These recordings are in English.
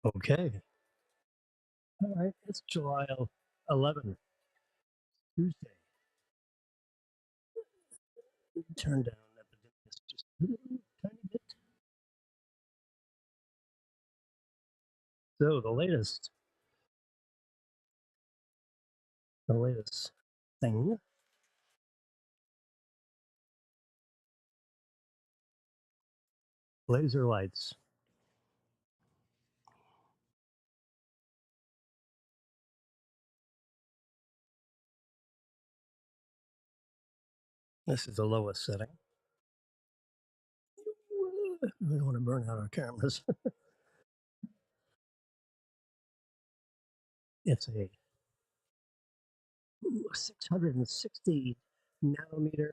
Okay. All right. It's July 11th, Tuesday. Turn down that just a little tiny bit. So the latest thing, laser lights. This is the lowest setting. We don't want to burn out our cameras. It's a 660 nanometer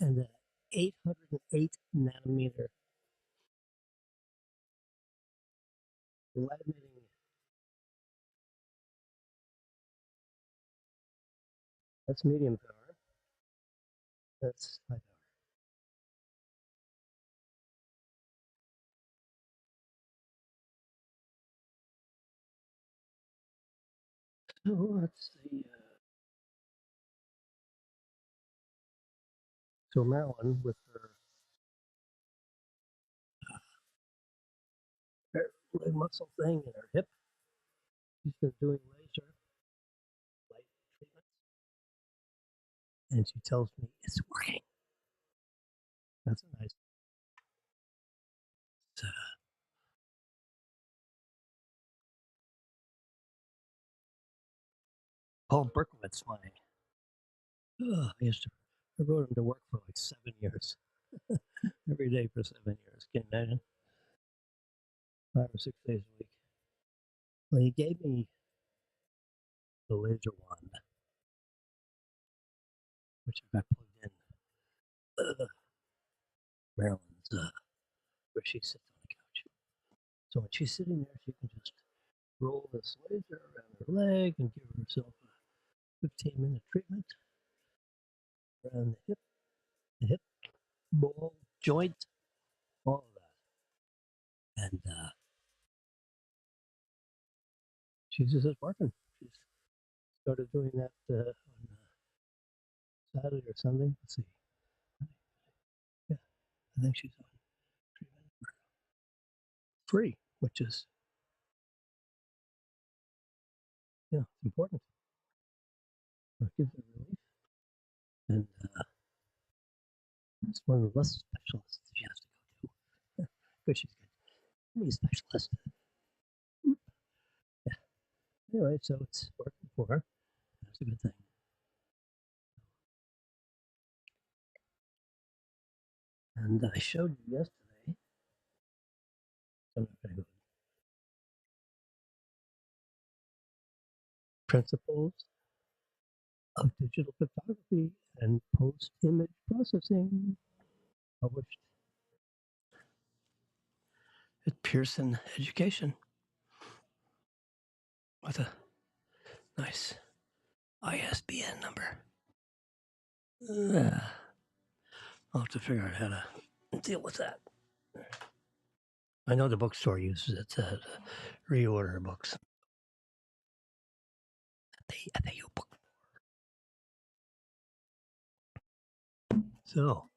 and a 808 nanometer light emitting. That's medium power. That's high power. So let's see. So Marilyn, with her leg muscle thing in her hip, she's been doing laser light treatments, and she tells me it's working. That's a nice. Paul Berkowitz, I rode him to work for like 7 years, every day for 7 years. Can you imagine? 5 or 6 days a week. Well, he gave me the laser wand, which I got plugged in. Marilyn's, where she sits on the couch. So when she's sitting there, she can just roll this laser around her leg and give herself a 15-minute treatment around the hip, ball, joint, all of that. And she says it's working. She's started doing that on Saturday or Sunday. Let's see. Yeah, I think she's on treatment free, which is, yeah, it's important. It gives her relief. And it's one of the less specialists she has to go to because she's got many specialists. Yeah. Anyway, so it's working for her. That's a good thing. And I showed you yesterday. So I'm not going to go. Principles of digital photography and post-image processing, published at Pearson Education with a nice ISBN number. I'll have to figure out how to deal with that. I know the bookstore uses it to reorder books. At the book. So,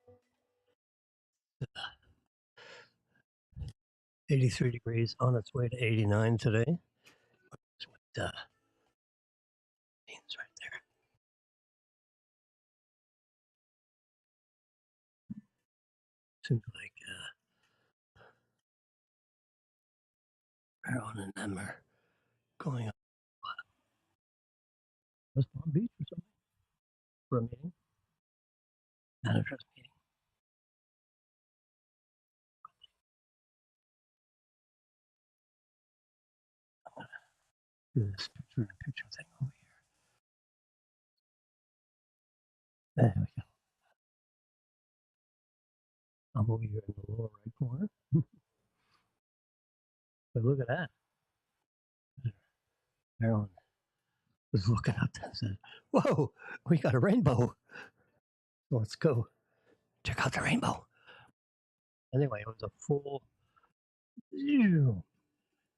83 degrees, on its way to 89 today. That's what means right there. Seems like Marilyn and them are going up West Palm Beach or something for a meeting, manager's meeting. Do this picture thing over here. There we go. I'm over here in the lower right corner. But look at that. Marilyn was looking up and said, "Whoa, we got a rainbow. Let's go check out the rainbow." Anyway, it was a full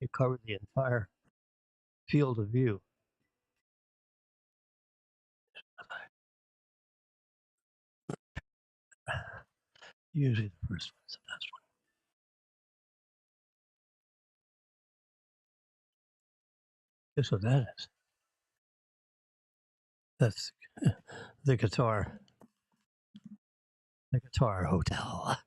It covered the entire field of view. Usually the first one's the best one. Guess what that is? That's the guitar. The Guitar Hotel.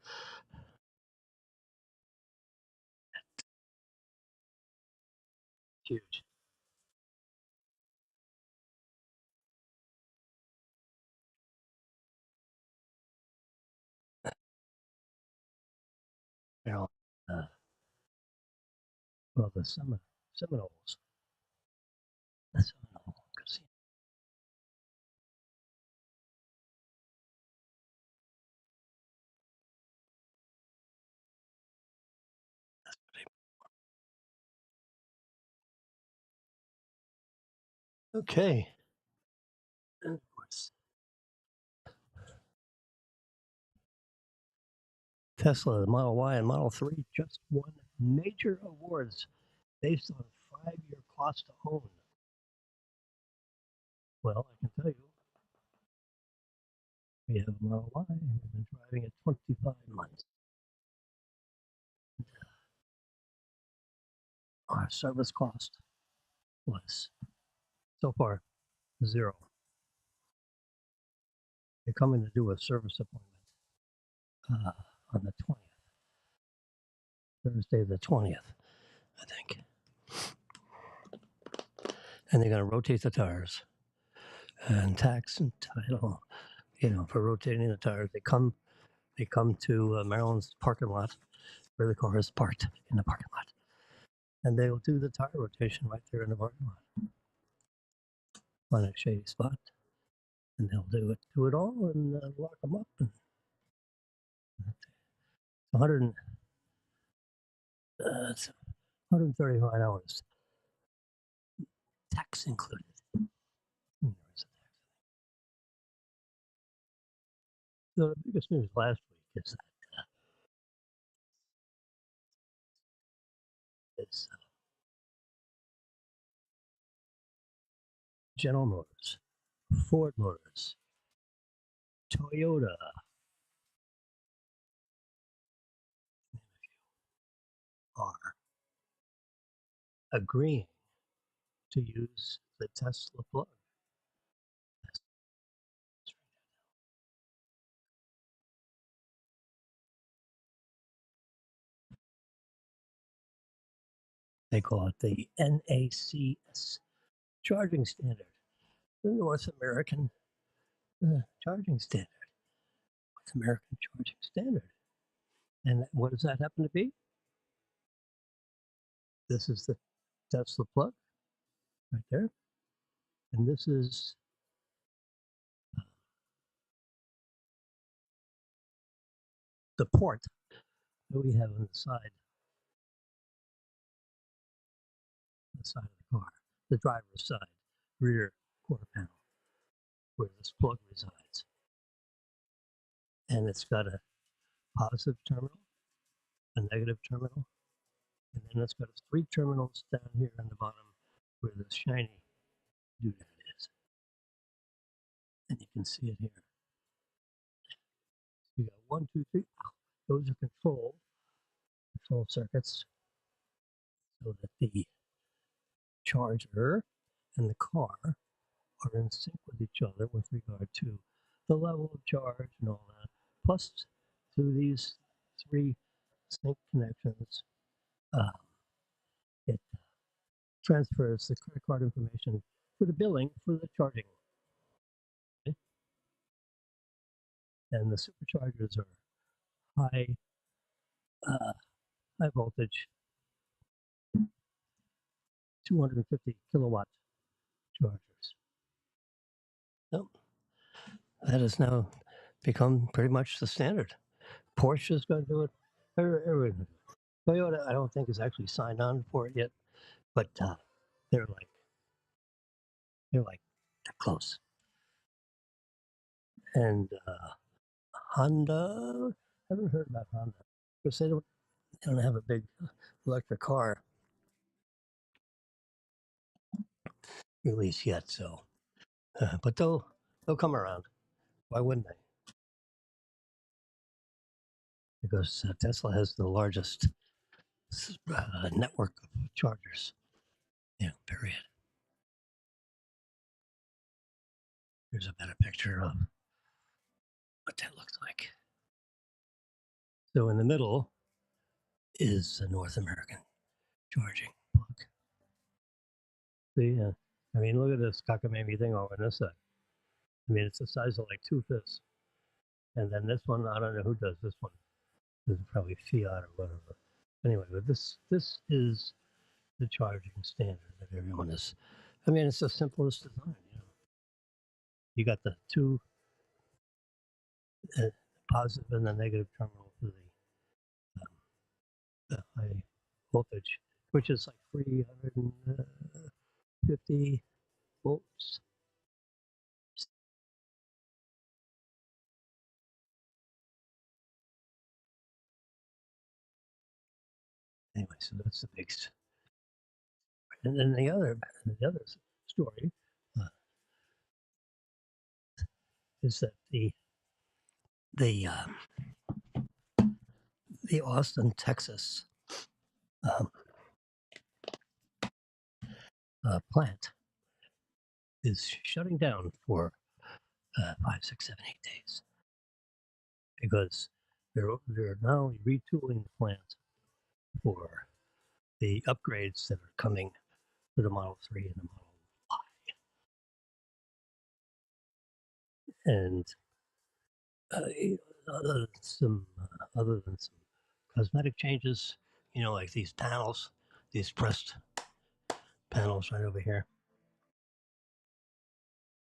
Huge. You know, uh, well, the Seminoles. The Seminole Casino. Okay. And of course, Tesla, the Model Y and Model 3 just won major awards based on 5-year cost to own. Well, I can tell you, we have a Model Y and we've been driving it 25 months. Our service cost was so far zero. They're coming to do a service appointment on the 20th, Thursday the 20th, I think. And they're going to rotate the tires and tax and title, for rotating the tires. They come to Maryland's parking lot where the car is parked in the parking lot, and they'll do the tire rotation right there in the parking lot on a shady spot, and they'll do it all and lock them up. And 100, it's 135 hours, tax included. So the biggest news last week is that is General Motors, Ford Motors, Toyota are agreeing to use the Tesla plug. They call it the NACS charging standard, the North American charging standard, North American charging standard. And what does that happen to be? This is the Tesla plug right there. And this is the port that we have on the side of the car, the driver's side, rear quarter panel, where this plug resides. And it's got a positive terminal, a negative terminal, and then it's got 3 terminals down here on the bottom where the shiny doodad is. And you can see it here. You got 1, 2, 3. Those are control circuits, so that the charger and the car are in sync with each other with regard to the level of charge and all that. Plus, through these 3 sync connections, it transfers the credit card information for the billing for the charging. Okay? And the superchargers are high high voltage, 250 kilowatt chargers. So that has now become pretty much the standard. Porsche is going to do it. Everyone. Toyota, I don't think is actually signed on for it yet, but they're like they're close. And Honda, I haven't heard about Honda because they don't have a big electric car release yet. So, but they'll come around. Why wouldn't they? Because Tesla has the largest network of chargers. Yeah, period. Here's a better picture of what that looks like. So in the middle is a North American charging plug. See, I mean, look at this cockamamie thing over on this side. I mean, it's the size of like 2 fists. And then this one, I don't know who does this one. This is probably Fiat or whatever. Anyway, but this is the charging standard that everyone is. I mean, it's the simplest design. You got the two positive and the negative terminal for the high voltage, which is like 350 volts. Anyway, so that's the big. And then the other story uh, is that the the Austin, Texas um, plant is shutting down for 5, 6, 7, 8 days because they're now retooling the plant for the upgrades that are coming for the Model 3 and the Model Y. And other than some cosmetic changes, like these panels, these pressed panels right over here.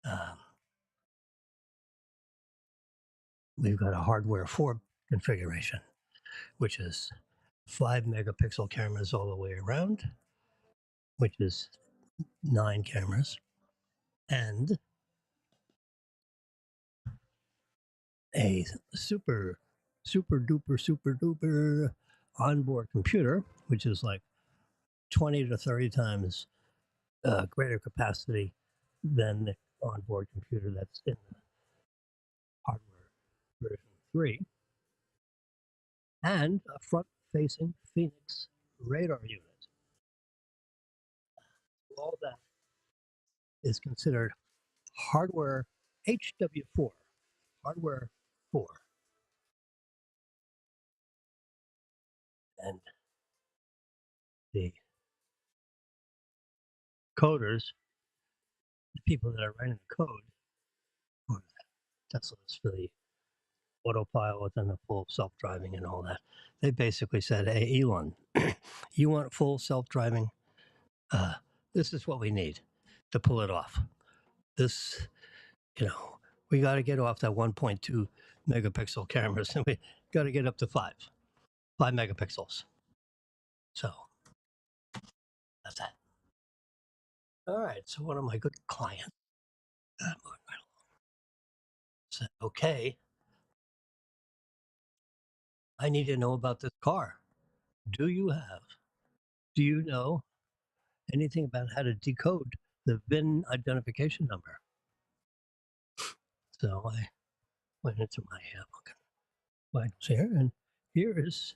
Um, we've got a hardware 4 configuration, which is 5 megapixel cameras all the way around, which is 9 cameras, and a super duper onboard computer, which is like 20 to 30 times greater capacity than the onboard computer that's in the hardware version 3, and a front facing Phoenix radar unit. All that is considered hardware HW4, hardware 4. And the coders, the people that are writing the code, or Tesla's for the autopilot and the full self-driving and all that, they basically said, hey, Elon, you want full self-driving? This is what we need to pull it off. This, we got to get off that 1.2 megapixel cameras and we got to get up to 5 megapixels. So that's that. All right. So one of my good clients said, okay, I need to know about this car. Do you know anything about how to decode the VIN identification number? So I went into my vitals here, and here is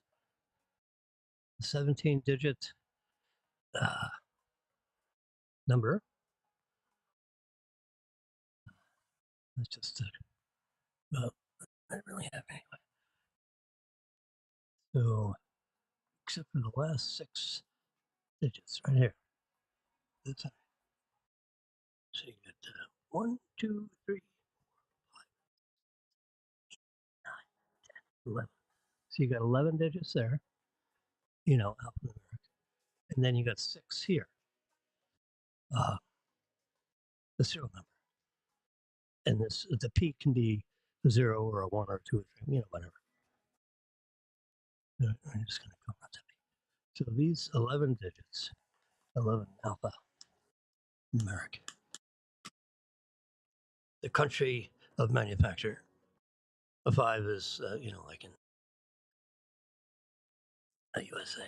the 17-digit number. That's just well, I don't really have anyway. So except for the last 6 digits right here. That's it. So you get 1, 2, 3, 9, 11. So you got 11 digits there, alphanumeric, and then you got 6 here, the serial number. And the P can be a 0 or a 1 or a 2 or 3, whatever. I'm just going to come out to me. So these 11 digits, 11 alpha numeric. The country of manufacture. A 5 is, like in the USA.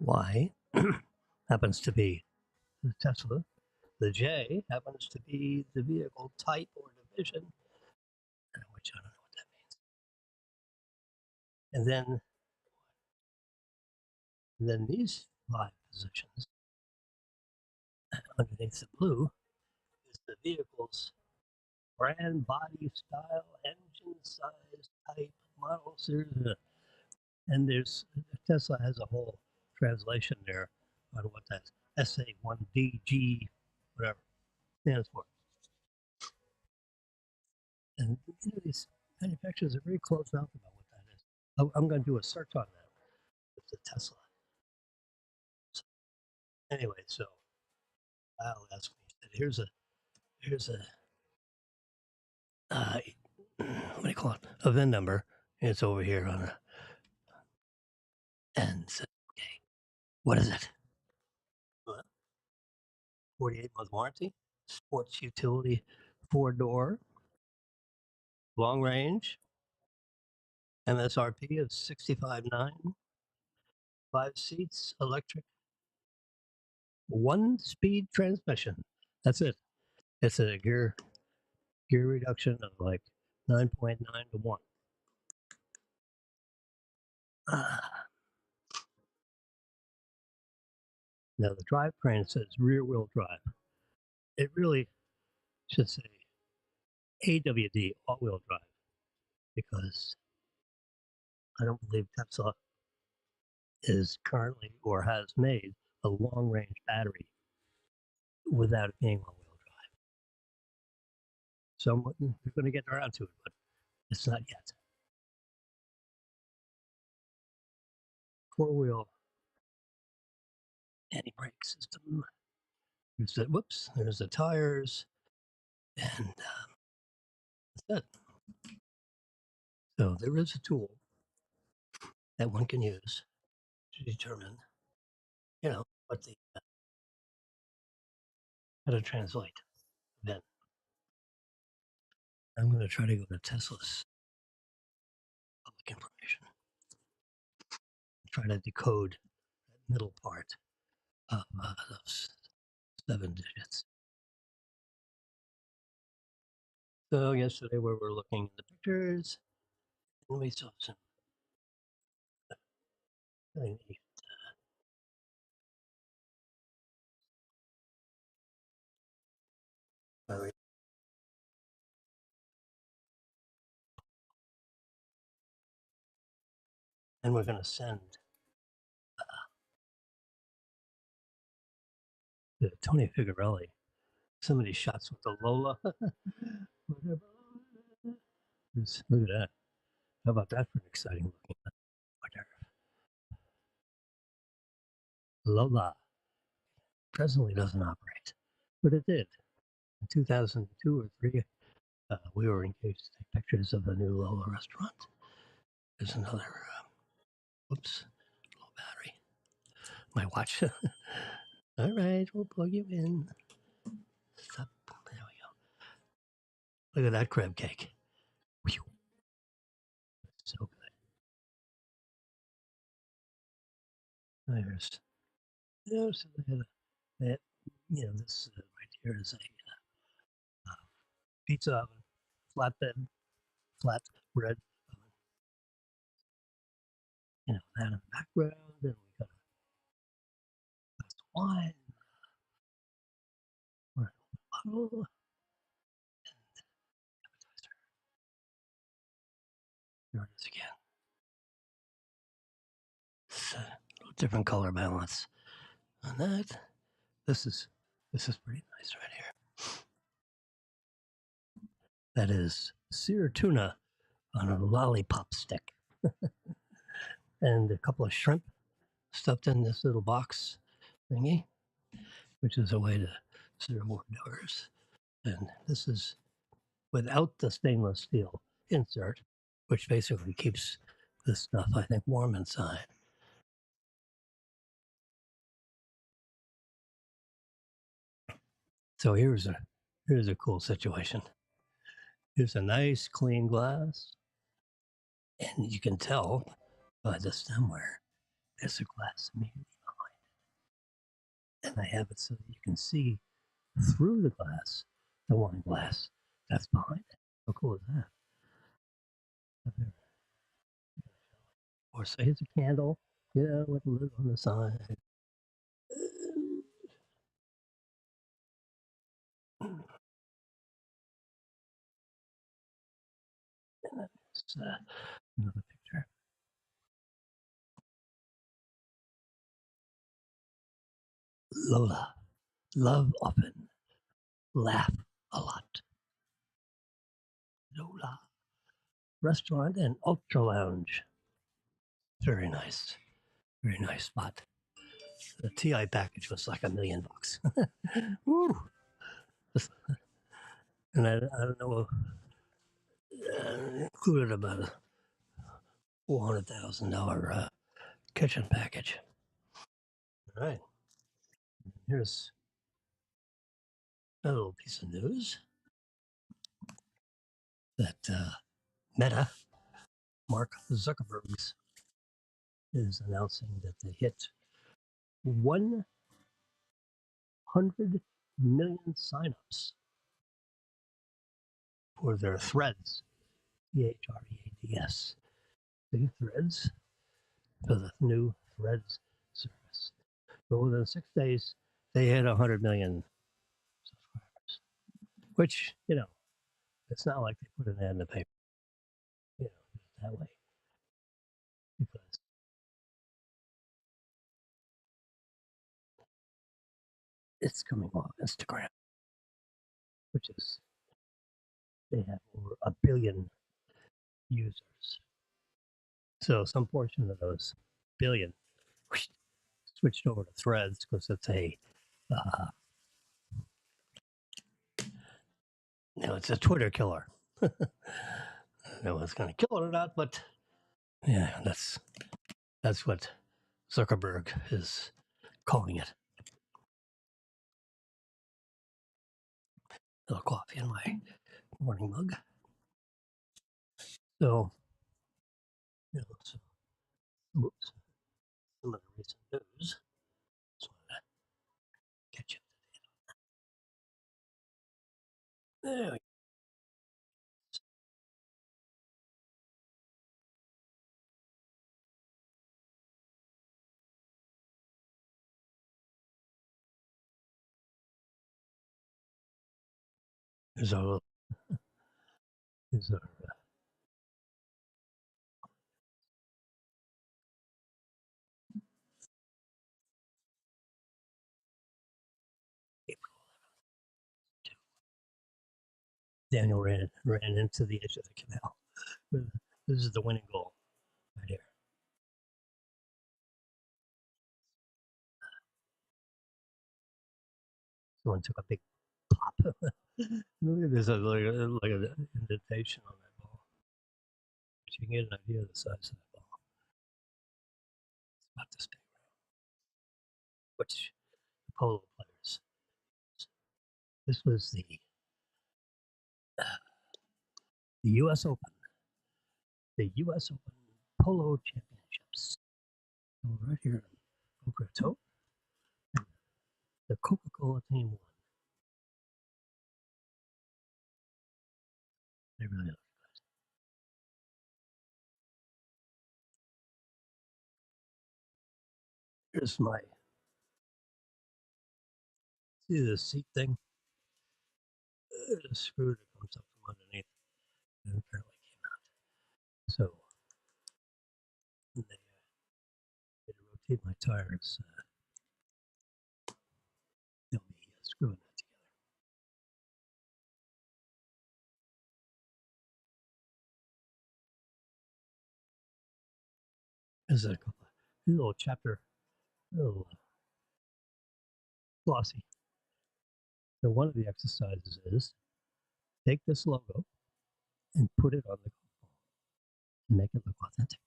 Y happens to be the Tesla. The J happens to be the vehicle type or division, which I don't know what that means. And then these 5 positions underneath the blue is the vehicle's brand, body, style, engine size, type, model, series. And there's Tesla has a whole translation there on what that SA1DG, whatever, stands for. And these manufacturers are very close mouth about what that is. I'm going to do a search on that with the Tesla. So anyway, so I'll ask me. Here's a what do you call it? A VIN number. It's over here on a and so, okay, what is it? 48-month warranty, sports utility, 4-door, long range, MSRP of 65.9, 5 seats, electric, 1-speed transmission. That's it. It's a gear reduction of like 9.9 to 1. Now the drivetrain says rear wheel drive. It really should say AWD, all wheel drive, because I don't believe Tesla is currently or has made a long range battery without it being all wheel drive. So we're going to get around to it, but it's not yet. 4-wheel anti-brake system. There's the tires, and that's it. So there is a tool that one can use to determine, what the how to translate. Then I'm going to try to go to Tesla's public information, try to decode that middle part of those 7 digits. So yesterday we were looking at the pictures, and we saw some really neat. And we're going to send to Tony Figurelli some of these shots with the Lola. Whatever. Look at that. How about that for an exciting looking whatever. Lola presently doesn't operate, but it did. In 2002 or 3, we were engaged to take pictures of the new Lola restaurant. There's another, whoops, low battery. My watch. All right, we'll plug you in. Stop. There we go. Look at that crab cake. Whew. So good. There's, so they had, this right here is a pizza oven, flatbed, flat bread oven. That in the background, and we got a glass of wine, or a bottle, and appetizer. There it is again. It's a little different color balance on that. This is pretty nice right here. That is seared tuna on a lollipop stick, and a couple of shrimp stuffed in this little box thingy, which is a way to serve hors d'oeuvres. And this is without the stainless steel insert, which basically keeps this stuff, I think, warm inside. So here's a cool situation. Here's a nice clean glass, and you can tell by the stemware there's a glass immediately and I have it so that you can see through the glass, the wine glass that's behind it. How cool is that? Or say it's a candle, with a lid on the side. And then there's another picture. Lola, love often, laugh a lot. Lola, restaurant and ultra lounge. Very nice. Very nice spot. The TI package was like $1,000,000. Woo! And I don't know, included about a $400,000 kitchen package. All right. Here's a little piece of news that Meta, Mark Zuckerberg, is announcing that they hit 100 million signups for their threads, Threads. The threads for the new threads service. But within 6 days, they hit 100 million subscribers, which, it's not like they put an ad in the paper, that way, because it's coming off Instagram, which is, they have over a billion users. So some portion of those billion switched over to Threads because it's uh, it's a Twitter killer. I don't know if it's going to kill it or not, but yeah, that's what Zuckerberg is calling it. A little coffee in my morning mug. So, whoops, some of the recent news. Just wanted to catch up. There we go. There's our April 2. Daniel ran into the edge of the canal. This is the winning goal right here. Someone took a big pop. Look at this, like an indentation on that ball. But you can get an idea of the size of that ball. It's about this big, which the polo players. This was the U.S. Open, the U.S. Open Polo Championships. So right here in Boca Raton, the Coca-Cola team won. They really look good. Here's my, see the seat thing? There's a screw that comes up from underneath and apparently came out. So they rotate my tires. They'll be screwing that together. There's a little chapter, little glossy. So one of the exercises is take this logo and put it on the golf ball and make it look authentic.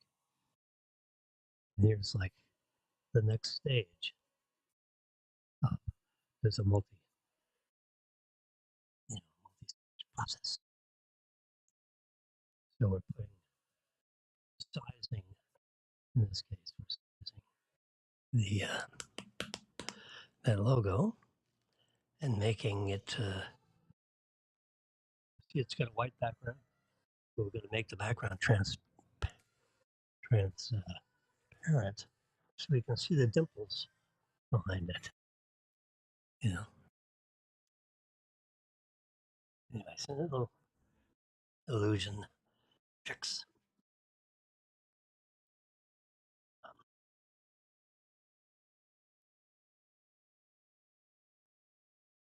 And here's like the next stage up. There's a multi-stage process. So we're putting sizing, in this case, we're sizing that logo and making it, see, it's got a white background. We're going to make the background transparent so we can see the dimples behind it. You know. Anyway, so little illusion tricks.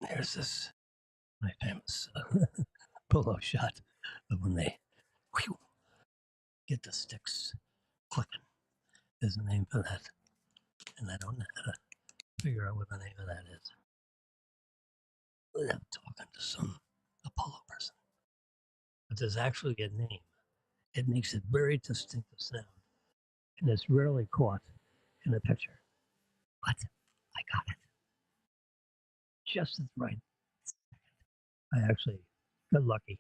There's this my famous polo shot of when they whew, get the sticks clicking. Is the name for that, and I don't know how to figure out what the name of that is without talking to some Apollo person. But there's actually a name. It makes a very distinctive sound, and it's rarely caught in a picture. But I got it just at the right. I actually got lucky.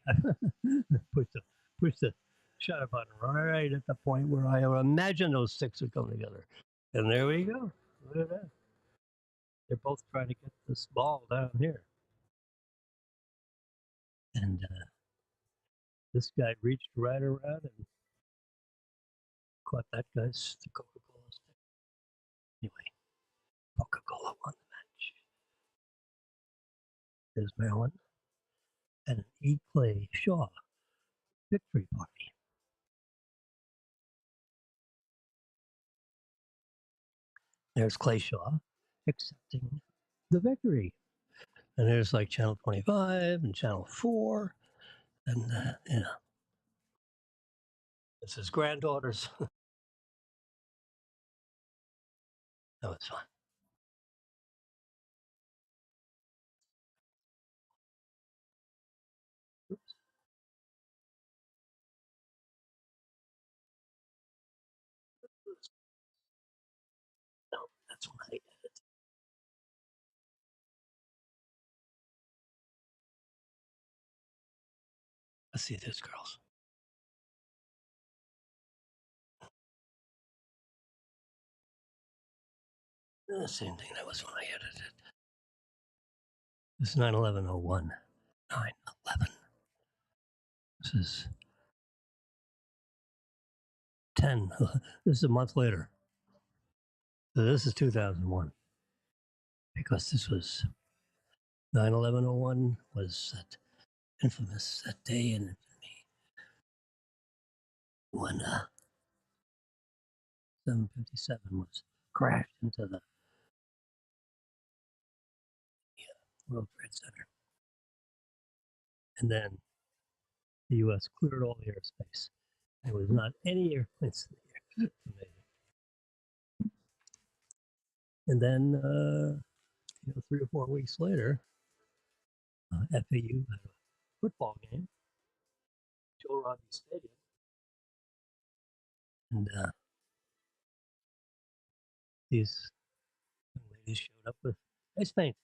pushed the pushed the shutter button right at the point where I imagine those sticks would come together, and there we go. Look at that. They're both trying to get this ball down here, and this guy reached right around and caught that guy's Coca-Cola stick. Anyway, Coca-Cola won the match. There's Maryland and an E. Clay Shaw victory party. There's Clay Shaw accepting the victory. And there's like Channel 25 and Channel 4. And, it's his granddaughters. That was fun. Oops. No, that's when I edit. Let's see this, girls. Same thing. That was when I edited. This is 9/11/01. 9/11. This is 10. This is a month later. So this is 2001 because this was 9/11/01 was that infamous that day in infamy when 757 was crashed into the World Trade Center, and then the U.S. cleared all the airspace. There was not any airplanes in the air. Amazing. And then, 3 or 4 weeks later, FAU had a football game, Joe Robbie Stadium, and these ladies showed up with ice paint,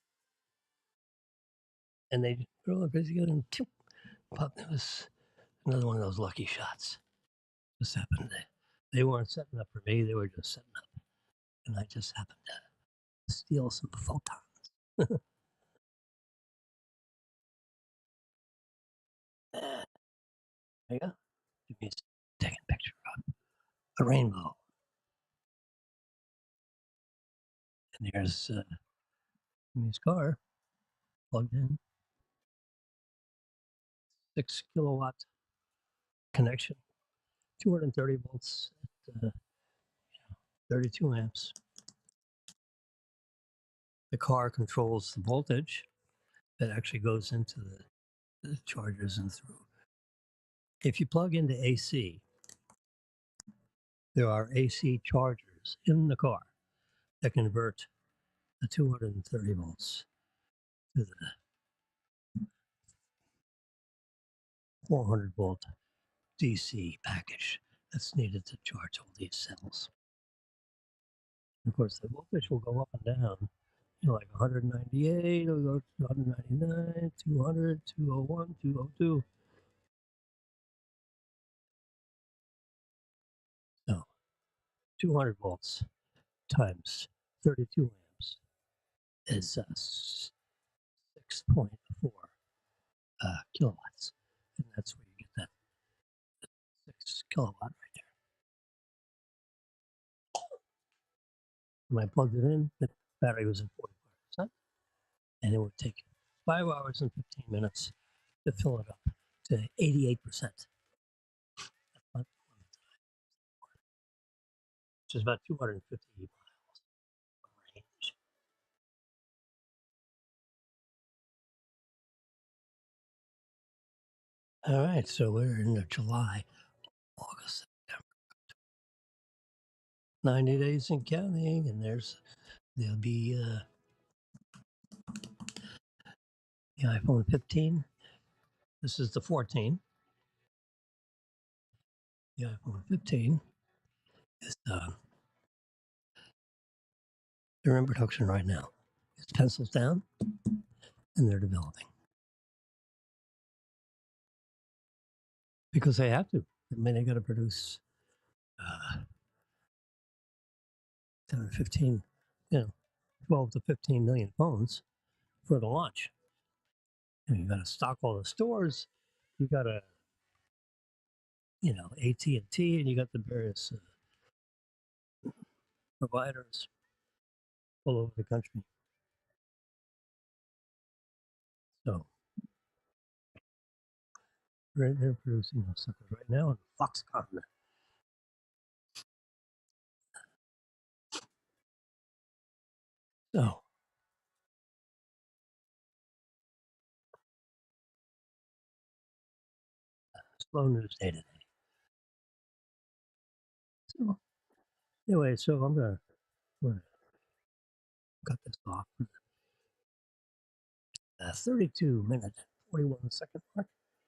and they were all crazy good, and pop, it was another one of those lucky shots. Just happened. They weren't setting up for me; they were just setting up, and I just happened to steal some photons. There you go. Give taking a picture of a rainbow. And there's Jimmy's car plugged in, 6 kilowatt connection, 230 volts at 32 amps. The car controls the voltage that actually goes into the chargers and through. If you plug into AC, there are AC chargers in the car that convert the 230 volts to the 400 volt DC package that's needed to charge all these cells. And of course, the voltage will go up and down, like 198, it'll go to 199, 200, 201, 202. So 200 volts times 32 amps is 6.4 kilowatts, and that's where you get that 6 kilowatt right there. When I plugged it in, the battery was at 45%, and it would take 5 hours and 15 minutes to fill it up to 88%. Which is about 250 miles range. All right, so we're into July, August, September, 90 days and counting, and there'll be the iPhone 15. This is the 14. The iPhone 15 is they're in production right now. It's pencils down, and they're developing because they have to. I mean, they got to produce 10 or 15, 12 to 15 million phones for the launch. And you got to stock all the stores. You got to, AT&T, and you got the various providers all over the country. So they're producing those suckers right now in Foxconn. So slow news day today. So anyway, so I'm gonna cut this off. 32-minute, 41-second mark.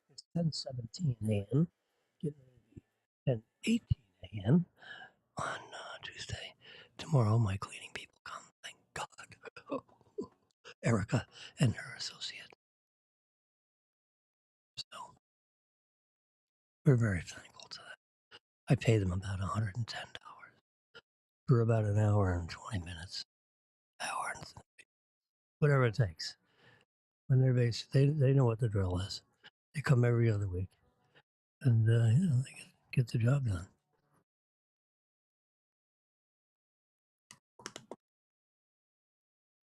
It's 10:17 a.m. Getting ready to be 10:18 a.m. on Tuesday. Tomorrow, my cleaning people come. Thank God. Erica and her associate. So we're very thankful to that. I pay them about $110 for about an hour and 20 minutes, hour and whatever it takes. When they're based, they know what the drill is. They come every other week, and they get the job done.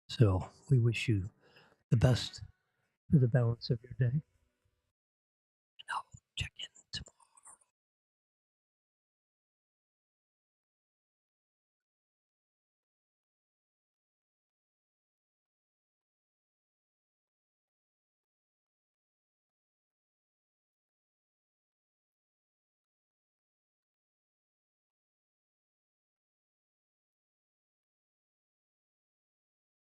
So we wish you the best for the balance of your day.